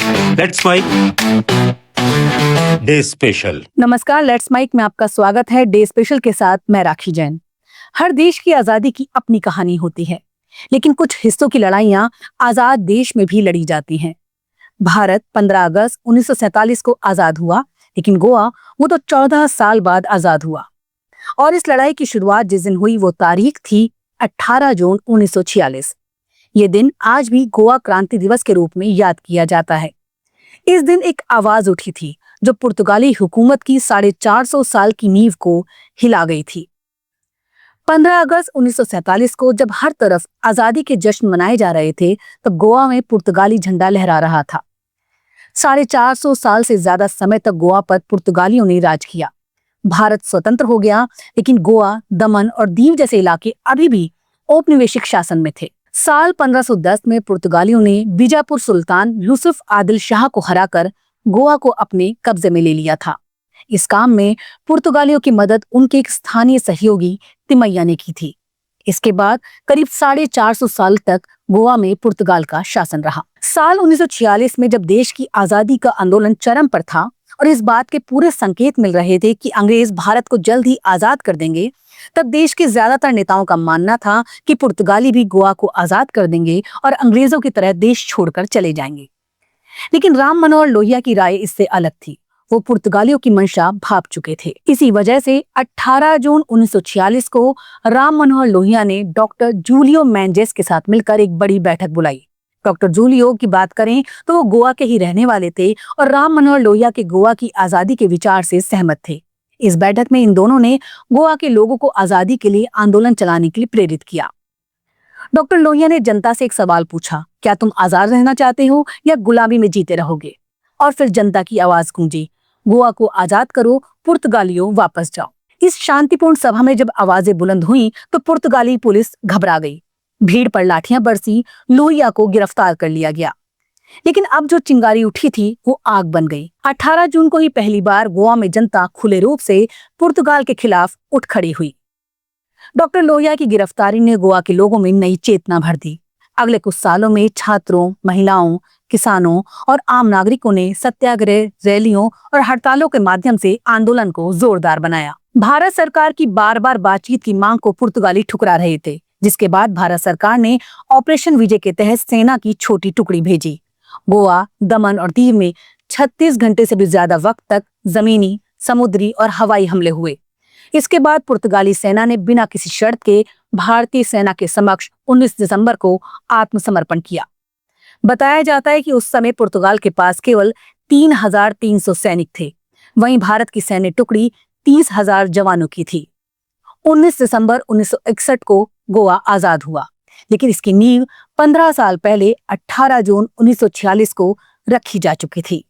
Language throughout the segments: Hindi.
Let's mic day special. नमस्कार, लेट्स माइक में आपका स्वागत है। डे स्पेशल के साथ मैं राखी जैन। हर देश की आजादी की अपनी कहानी होती है, लेकिन कुछ हिस्सों की लड़ाइयां आजाद देश में भी लड़ी जाती हैं। भारत 15 अगस्त 1947 को आजाद हुआ, लेकिन गोवा वो तो 14 साल बाद आजाद हुआ। और इस लड़ाई की शुरुआत जिस दिन हुई वो तारीख थी 18 जून 1946। ये दिन आज भी गोवा क्रांति दिवस के रूप में याद किया जाता है। इस दिन एक आवाज उठी थी जो पुर्तगाली हुकूमत की 450 साल की नींव को हिला गई थी। 15 अगस्त 1947 को जब हर तरफ आजादी के जश्न मनाए जा रहे थे, तो गोवा में पुर्तगाली झंडा लहरा रहा था। 450 साल से ज्यादा समय तक गोवा पर पुर्तगालियों ने राज किया। भारत स्वतंत्र हो गया, लेकिन गोवा, दमन और दीव जैसे इलाके अभी भी औपनिवेशिक शासन में थे। साल 1510 में पुर्तगालियों ने बीजापुर सुल्तान यूसुफ आदिल शाह को हराकर गोवा को अपने कब्जे में ले लिया था। इस काम में पुर्तगालियों की मदद उनके एक स्थानीय सहयोगी तिमैया ने की थी। इसके बाद करीब 450 साल तक गोवा में पुर्तगाल का शासन रहा। साल 1946 में जब देश की आजादी का आंदोलन चरम पर था और इस बात के पूरे संकेत मिल रहे थे कि अंग्रेज भारत को जल्द ही आजाद कर देंगे, तब देश के ज्यादातर नेताओं का मानना था कि पुर्तगाली भी गोवा को आजाद कर देंगे और अंग्रेजों की तरह देश छोड़कर चले जाएंगे। लेकिन राम मनोहर लोहिया की राय इससे अलग थी। वो पुर्तगालियों की मंशा भांप चुके थे। इसी वजह से 18 जून 1946 को राम मनोहर लोहिया ने डॉक्टर जूलियो मेंजेस के साथ मिलकर एक बड़ी बैठक बुलाई। डॉक्टर जूलियो की बात करें तो वो गोवा के ही रहने वाले थे और राम मनोहर लोहिया के गोवा की आजादी के विचार से सहमत थे। इस बैठक में इन दोनों ने गोवा के लोगों को आजादी के लिए आंदोलन चलाने के लिए प्रेरित किया। डॉक्टर लोहिया ने जनता से एक सवाल पूछा, क्या तुम आजाद रहना चाहते हो या गुलामी में जीते रहोगे? और फिर जनता की आवाज गूंजी, गोवा को आजाद करो, पुर्तगालियों वापस जाओ। इस शांतिपूर्ण सभा में जब आवाजें बुलंद हुई तो पुर्तगाली पुलिस घबरा गई। भीड़ पर लाठियां बरसी, लोहिया को गिरफ्तार कर लिया गया। लेकिन अब जो चिंगारी उठी थी वो आग बन गई। 18 जून को ही पहली बार गोवा में जनता खुले रूप से पुर्तगाल के खिलाफ उठ खड़ी हुई। डॉक्टर लोहिया की गिरफ्तारी ने गोवा के लोगों में नई चेतना भर दी। अगले कुछ सालों में छात्रों, महिलाओं, किसानों और आम नागरिकों ने सत्याग्रह, रैलियों और हड़तालों के माध्यम से आंदोलन को जोरदार बनाया। भारत सरकार की बार बार बातचीत की मांग को पुर्तगाली ठुकरा रहे थे, जिसके बाद भारत सरकार ने ऑपरेशन विजय के तहत सेना की छोटी टुकड़ी भेजी। गोवा, दमन और दीव में 36 घंटे से भी ज्यादा वक्त तक जमीनी, समुद्री और हवाई हमले हुए। इसके बाद पुर्तगाली सेना ने बिना किसी शर्त के भारतीय सेना के समक्ष 19 दिसंबर को आत्मसमर्पण किया। बताया जाता है कि उस समय पुर्तगाल के पास केवल 3,300 सैनिक थे, वहीं भारत की सैन्य टुकड़ी 30,000 जवानों की थी। 19 दिसंबर 1961 को गोवा आजाद हुआ, लेकिन इसकी नींव 15 साल पहले 18 जून 1946 को रखी जा चुकी थी।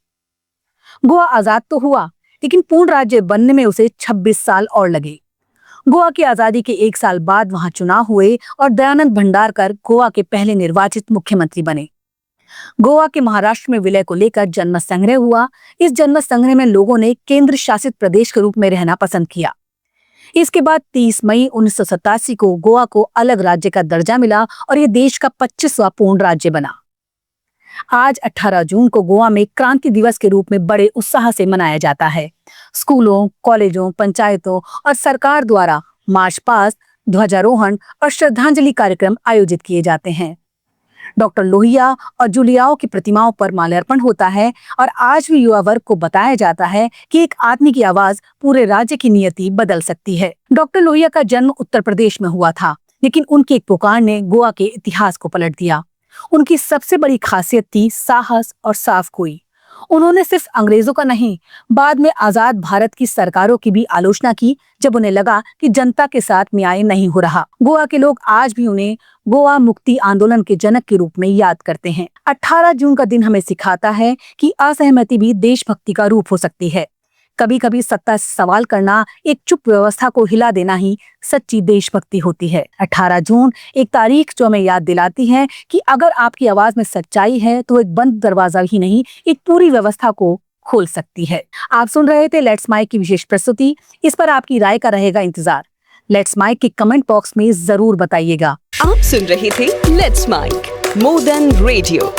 गोवा आजाद तो हुआ, लेकिन पूर्ण राज्य बनने में उसे 26 साल और लगे। गोवा की आजादी के 1 साल बाद वहां चुनाव हुए और दयानंद भंडारकर गोवा के पहले निर्वाचित मुख्यमंत्री बने। गोवा के महाराष्ट्र में विलय को लेकर जनमत संग्रह हुआ। इस जनमत संग्रह में लोगों ने केंद्र शासित प्रदेश के रूप में रहना पसंद किया। इसके बाद 30 मई 1987 को गोवा को अलग राज्य का दर्जा मिला और ये देश का 25वां पूर्ण राज्य बना। आज 18 जून को गोवा में क्रांति दिवस के रूप में बड़े उत्साह से मनाया जाता है। स्कूलों, कॉलेजों, पंचायतों और सरकार द्वारा मार्च पास्ट, ध्वजारोहण और श्रद्धांजलि कार्यक्रम आयोजित किए जाते हैं। डॉक्टर लोहिया और जूलियाओ की प्रतिमाओं पर माल्यार्पण होता है और आज भी युवा वर्ग को बताया जाता है कि एक आदमी की आवाज पूरे राज्य की नियति बदल सकती है। डॉक्टर लोहिया का जन्म उत्तर प्रदेश में हुआ था, लेकिन उनकी एक पुकार ने गोवा के इतिहास को पलट दिया। उनकी सबसे बड़ी खासियत थी साहस और साफगोई। उन्होंने सिर्फ अंग्रेजों का नहीं, बाद में आजाद भारत की सरकारों की भी आलोचना की जब उन्हें लगा कि जनता के साथ न्याय नहीं हो रहा। गोवा के लोग आज भी उन्हें गोवा मुक्ति आंदोलन के जनक के रूप में याद करते हैं। 18 जून का दिन हमें सिखाता है कि असहमति भी देशभक्ति का रूप हो सकती है। कभी कभी सत्ता से सवाल करना, एक चुप व्यवस्था को हिला देना ही सच्ची देशभक्ति होती है। 18 जून एक तारीख जो हमें याद दिलाती है कि अगर आपकी आवाज में सच्चाई है तो एक बंद दरवाजा ही नहीं, एक पूरी व्यवस्था को खोल सकती है। आप सुन रहे थे लेट्स माइक की विशेष प्रस्तुति। इस पर आपकी राय का रहेगा इंतजार। लेट्स माइक के कमेंट बॉक्स में जरूर बताइएगा। आप सुन रहे थे let's mic more than radio.